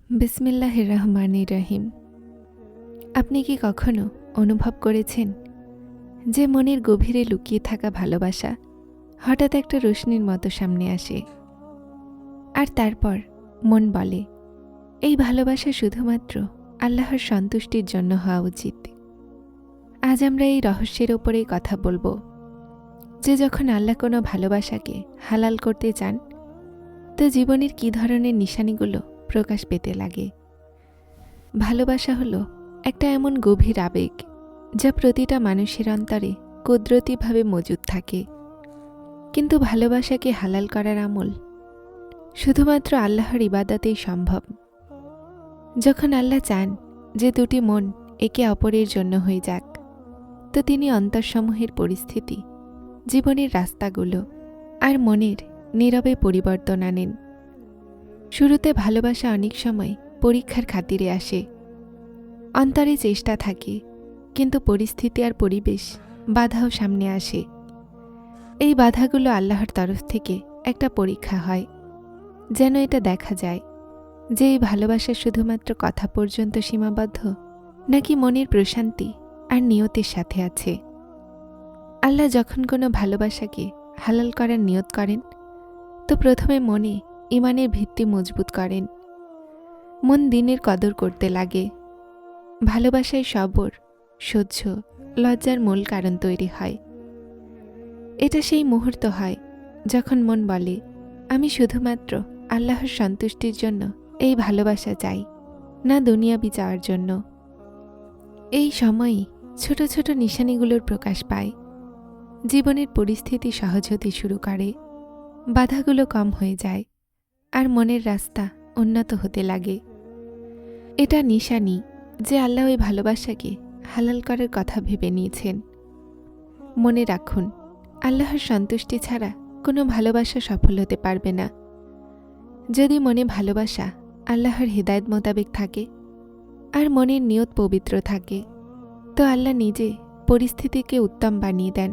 বিসমিল্লাহির রহমানির রহিম। আপনি কি কখনো অনুভব করেছেন যে মনের গভীরে লুকিয়ে থাকা ভালোবাসা হঠাৎ একটা রোশনির মতো সামনে আসে, আর তারপর মন বলে এই ভালোবাসা শুধুমাত্র আল্লাহর সন্তুষ্টির জন্য হওয়া উচিত? আজ আমরা এই রহস্যের ওপরেই কথা বলবো, যে যখন আল্লাহ কোনো ভালোবাসাকে হালাল করতে চান, তো জীবনের কী ধরনের নিশানিগুলো প্রকাশ পেতে লাগে। ভালোবাসা হলো একটা এমন গভীর আবেগ যা প্রতিটা মানুষের অন্তরে কুদরতিভাবে মজুদ থাকে, কিন্তু ভালোবাসাকে হালাল করার আমল শুধুমাত্র আল্লাহর ইবাদতেই সম্ভব। যখন আল্লাহ চান যে দুটি মন একে অপরের জন্য হয়ে যাক, তো তিনি অন্তরসমূহের পরিস্থিতি, জীবনের রাস্তাগুলো আর মনের নীরবে পরিবর্তন আনেন। শুরুতে ভালোবাসা অনেক সময় পরীক্ষার খাতিরে আসে, অন্তরে চেষ্টা থাকে, কিন্তু পরিস্থিতি আর পরিবেশ বাধাও সামনে আসে। এই বাধাগুলো আল্লাহর তরফ থেকে একটা পরীক্ষা হয়, যেন এটা দেখা যায় যে এই ভালোবাসা শুধুমাত্র কথা পর্যন্ত সীমাবদ্ধ, নাকি মনের প্রশান্তি আর নিয়তের সাথে আছে। আল্লাহ যখন কোনো ভালোবাসাকে হালাল করার নিয়ত করেন, তো প্রথমে মনে ঈমানের ভিত্তি মজবুত করেন। মন দিনের কদর করতে লাগে। ভালোবাসায় সবর, সহ্য, লজ্জার মূল কারণ তৈরি হয়। এটা সেই মুহূর্ত হয় যখন মন বলে, আমি শুধুমাত্র আল্লাহর সন্তুষ্টির জন্য এই ভালোবাসা চাই, না দুনিয়াবি চাওয়ার জন্য। এই সময়ই ছোট ছোট নিশানিগুলোর প্রকাশ পায়। জীবনের পরিস্থিতি সহজ হতে শুরু করে, বাধাগুলো কম হয়ে যায়, আর মনের রাস্তা উন্নত হতে লাগে। এটা নিশানি যে আল্লাহ ওই ভালোবাসাকে হালাল করার কথা ভেবে নিয়েছেন। মনে রাখুন, আল্লাহর সন্তুষ্টি ছাড়া কোনো ভালোবাসা সফল হতে পারবে না। যদি মনে ভালোবাসা আল্লাহর হিদায়াত মোতাবেক থাকে আর মনের নিয়ত পবিত্র থাকে, তো আল্লাহ নিজে পরিস্থিতিকে উত্তম বানিয়ে দেন,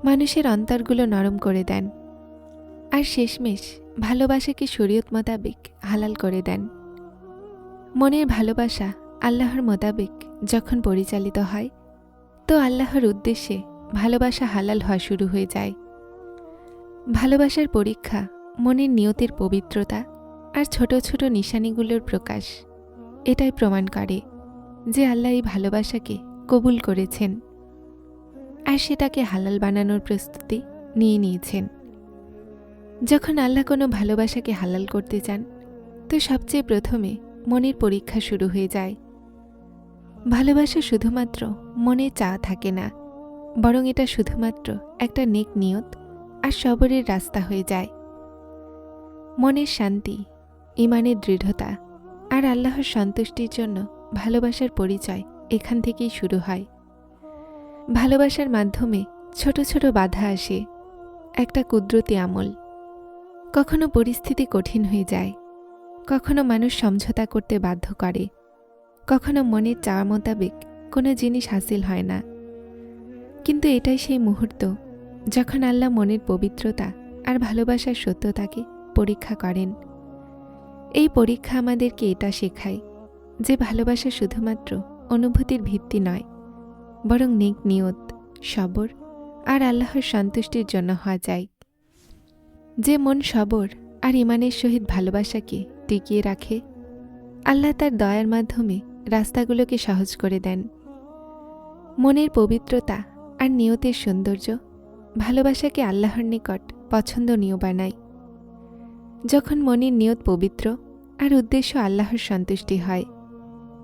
মানুষের অন্তরগুলো নরম করে দেন, আর শেষমেশ ভালোবাসাকে শরীয়ত মোতাবেক হালাল করে দেন। মনের ভালোবাসা আল্লাহর মোতাবেক যখন পরিচালিত হয়, তো আল্লাহর উদ্দেশ্যে ভালোবাসা হালাল হওয়া শুরু হয়ে যায়। ভালোবাসার পরীক্ষা মনের নিয়তের পবিত্রতা আর ছোট ছোট নিশানিগুলোর প্রকাশ এটাই প্রমাণ করে যে আল্লাহ এই ভালোবাসাকে কবুল করেছেন, আর সেটাকে হালাল বানানোর প্রস্তুতি নিয়ে নিয়েছেন। যখন আল্লাহ কোনো ভালোবাসাকে হালাল করতে চান, তো সবচেয়ে প্রথমে মনের পরীক্ষা শুরু হয়ে যায়। ভালোবাসা শুধুমাত্র মনে চাওয়া থাকে না, বরং এটা শুধুমাত্র একটা নেক নিয়ত আর সবরের রাস্তা হয়ে যায়। মনের শান্তি, ঈমানের দৃঢ়তা আর আল্লাহর সন্তুষ্টির জন্য ভালোবাসার পরিচয় এখান থেকেই শুরু হয়। ভালোবাসার মাধ্যমে ছোট ছোট বাধা আসে, একটা কুদরতি আমল। কখনো পরিস্থিতি কঠিন হয়ে যায়, কখনো মানুষ সমঝোতা করতে বাধ্য করে, কখনো মনের চাওয়া মোতাবেক কোনো জিনিস হাসিল হয় না। কিন্তু এটাই সেই মুহূর্ত যখন আল্লাহ মনের পবিত্রতা আর ভালোবাসার সত্যতাকে পরীক্ষা করেন। এই পরীক্ষা আমাদেরকে এটা শেখায় যে ভালোবাসা শুধুমাত্র অনুভূতির ভিত্তি নয়, বরং নেক নিয়ত, সবর আর আল্লাহর সন্তুষ্টির জন্য হওয়া যায়। যে মন সবর আর ঈমানের সহিত ভালোবাসাকে টিকিয়ে রাখে, আল্লাহ তার দয়ার মাধ্যমে রাস্তাগুলোকে সহজ করে দেন। মনের পবিত্রতা আর নিয়তের সৌন্দর্য ভালোবাসাকে আল্লাহর নিকট পছন্দনীয় বানায়। যখন মনের নিয়ত পবিত্র আর উদ্দেশ্য আল্লাহর সন্তুষ্টি হয়,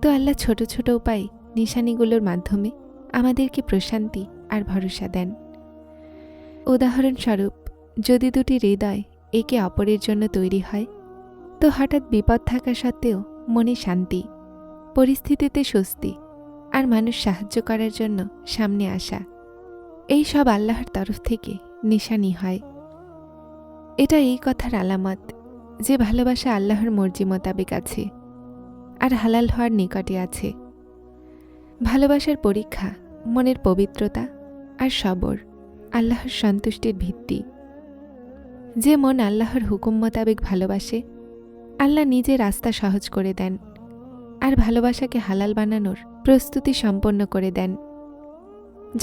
তো আল্লাহ ছোট ছোট উপায়ে নিশানিগুলোর মাধ্যমে আমাদেরকে প্রশান্তি আর ভরসা দেন। উদাহরণস্বরূপ, যদি দুটি হৃদয় একে অপরের জন্য তৈরি হয়, তো হঠাৎ বিপদ থাকা সত্ত্বেও মনে শান্তি, পরিস্থিতিতে স্বস্তি আর মানুষ সাহায্য করার জন্য সামনে আসা, এই সব আল্লাহর তরফ থেকে নিশানি হয়। এটা এই কথার আলামত যে ভালোবাসা আল্লাহর মর্জি মোতাবেক আছে আর হালাল হওয়ার নিকটে আছে। ভালোবাসার পরীক্ষা মনের পবিত্রতা আর সবর আল্লাহর সন্তুষ্টির ভিত্তি। যে মন আল্লাহর হুকুম মোতাবেক ভালোবাসে আল্লাহ নিজে রাস্তা সহজ করে দেন আর ভালোবাসাকে হালাল বানানোর প্রস্তুতি সম্পন্ন করে দেন।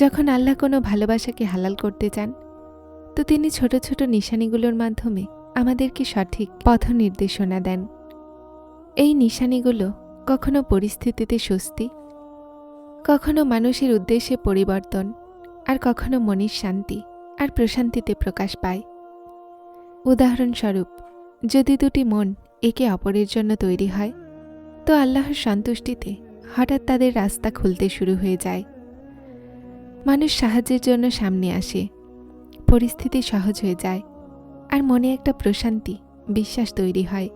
যখন আল্লাহ কোনো ভালোবাসাকে হালাল করতে চান, তো তিনি ছোট ছোট নিশানিগুলোর মাধ্যমে আমাদেরকে সঠিক পথ নির্দেশনা দেন। এই নিশানিগুলো কখনো পরিস্থিতিতে স্বস্তি, কখনো মানুষের উদ্দেশ্যে পরিবর্তন, আর কখনো মনের শান্তি আর প্রশান্তিতে প্রকাশ পায়। উদাহরণস্বরূপ, যদি দুটি মন একে অপরের জন্য তৈরি হয়, তো আল্লাহর সন্তুষ্টিতে হঠাৎ তাদের রাস্তা খুলতে শুরু হয়ে যায়। মানুষ সাহায্যের জন্য সামনে আসে, পরিস্থিতি সহজ হয়ে যায়, আর মনে একটা প্রশান্তি, বিশ্বাস তৈরি হয়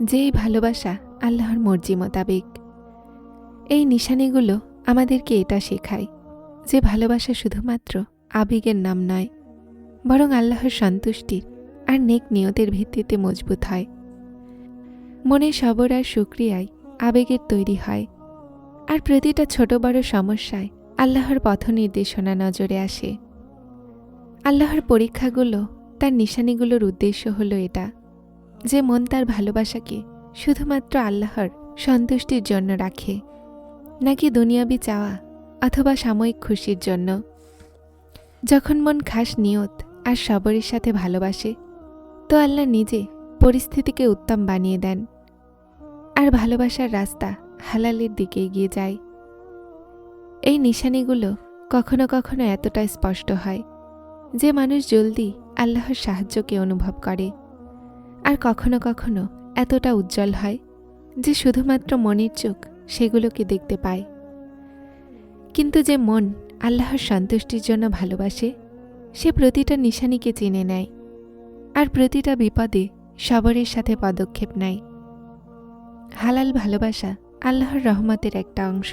যে এই ভালোবাসা আল্লাহর মর্জি মোতাবেক। এই নিশানিগুলো আমাদেরকে এটা শেখায় যে ভালোবাসা শুধুমাত্র আবেগের নাম নয়, বরং আল্লাহর সন্তুষ্টির আর নেক নিয়তের ভিত্তিতে মজবুত হয়। মনে সবর আর শুকরিয়ায় আবেগের তৈরি হয়, আর প্রতিটা ছোট বড় সমস্যায় আল্লাহর পথ নির্দেশনা নজরে আসে। আল্লাহর পরীক্ষাগুলো, তার নিশানিগুলোর উদ্দেশ্য হলো এটা যে মন তার ভালোবাসাকে শুধুমাত্র আল্লাহর সন্তুষ্টির জন্য রাখে, নাকি দুনিয়াবি চাওয়া অথবা সাময়িক খুশির জন্য। যখন মন খাস নিয়ত আর সবরের সাথে ভালোবাসে, তো আল্লাহ নিজে পরিস্থিতিকে উত্তম বানিয়ে দেন, আর ভালোবাসার রাস্তা হালালের দিকে এগিয়ে যায়। এই নিশানিগুলো কখনো কখনো এতটা স্পষ্ট হয় যে মানুষ জলদি আল্লাহর সাহায্যকে অনুভব করে, আর কখনো কখনো এতটা উজ্জ্বল হয় যে শুধুমাত্র মনের চোখ সেগুলোকে দেখতে পায়। কিন্তু যে মন আল্লাহর সন্তুষ্টির জন্য ভালোবাসে, সে প্রতিটা নিশানিকে চিনে নেয়, আর প্রতিটা বিপদে সবরের সাথে পদক্ষেপ নেয়। হালাল ভালোবাসা আল্লাহর রহমতের একটা অংশ।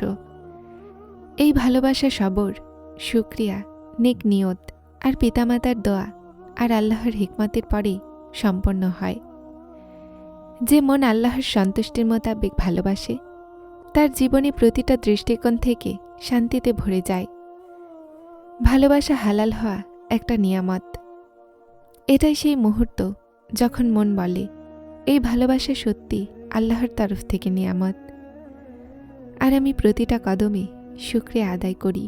এই ভালোবাসা সবর, শুকরিয়া, নেক নিয়ত আর পিতামাতার দোয়া আর আল্লাহর হিকমতের পরেই সম্পন্ন হয়। যে মন আল্লাহর সন্তুষ্টির মোতাবেক ভালোবাসে, তার জীবনে প্রতিটা দৃষ্টিকোণ থেকে শান্তিতে ভরে যায়। ভালোবাসা হালাল হওয়া একটা নিয়ামত। এটাই সেই মুহূর্ত যখন মন বলে, এই ভালোবাসা সত্যি আল্লাহর তরফ থেকে নিয়ামত, আর আমি প্রতিটা কদমে শুকরিয়া আদায় করি।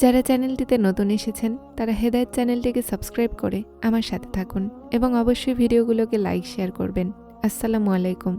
যারা চ্যানেলটিতে নতুন এসেছেন, তারা হেদায়েত চ্যানেলটিকে সাবস্ক্রাইব করে আমার সাথে থাকুন এবং অবশ্যই ভিডিওগুলোকে লাইক শেয়ার করবেন। আসসালামু আলাইকুম।